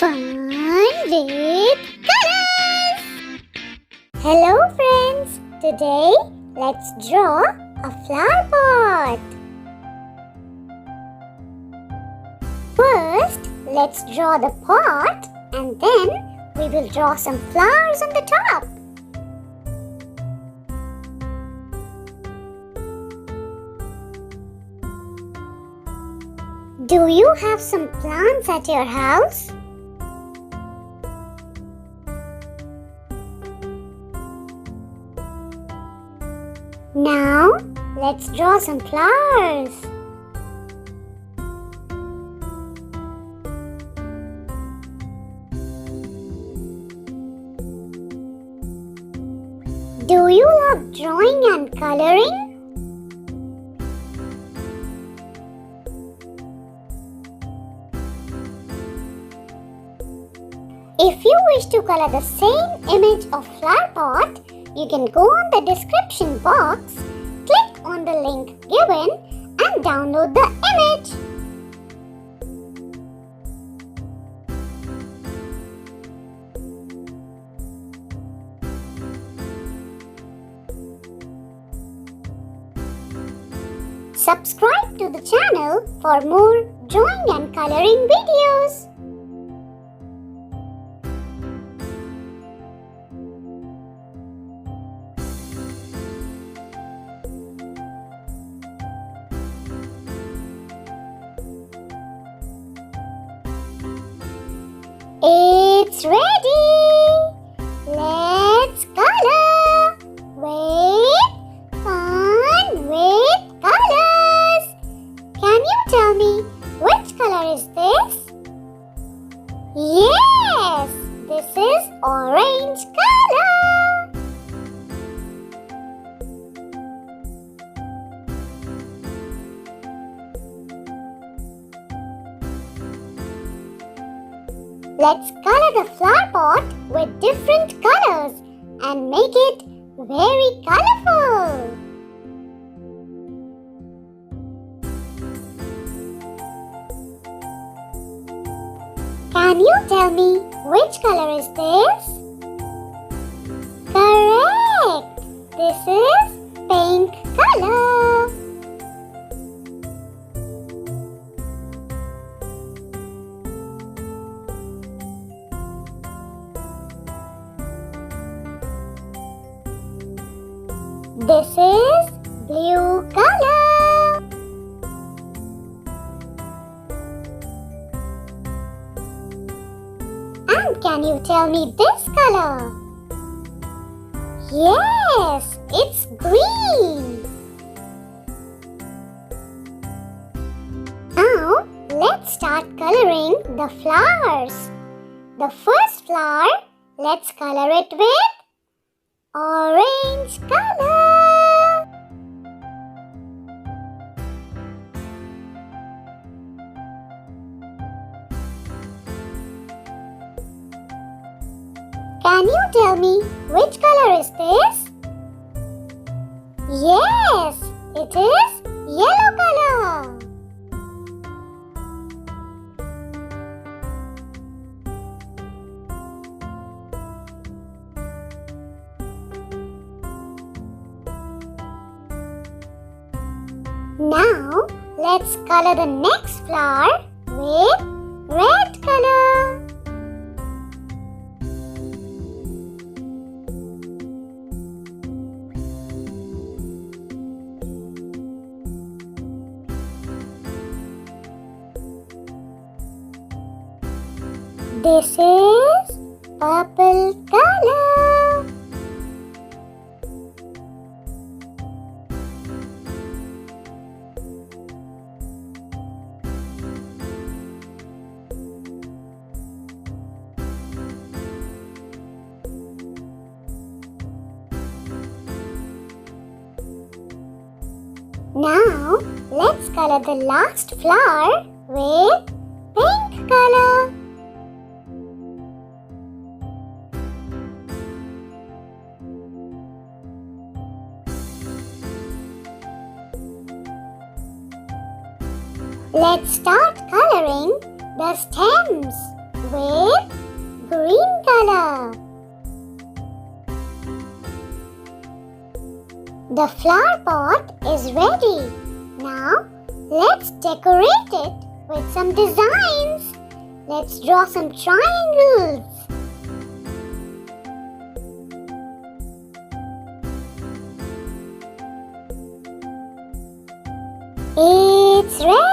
Fun with colors! Hello friends! Today let's draw a flower pot. First, let's draw the pot and then we will draw some flowers on the top. Do you have some plants at your house? Now, let's draw some flowers. Do you love drawing and coloring? If you wish to color the same image of flower pot, you can go on the description box, click on the link given and download the image. Subscribe to the channel for more drawing and coloring videos. It's ready! Let's color! Wait! Fun with colors! Can you tell me which color is this? Yes! This is orange color! Let's color the flower pot with different colors and make it very colorful. Can you tell me which color is this? Correct! This is pink color. This is blue color. And can you tell me this color? Yes, it's green. Now, let's start coloring the flowers. The first flower, let's color it with orange color. Can you tell me which color is this? Yes, it is yellow color. Now, let's color the next flower with red color. This is purple color. Now, let's color the last flower with pink color. Let's start coloring the stems with green color. The flower pot is ready. Now let's decorate it with some designs. Let's draw some triangles. It's ready.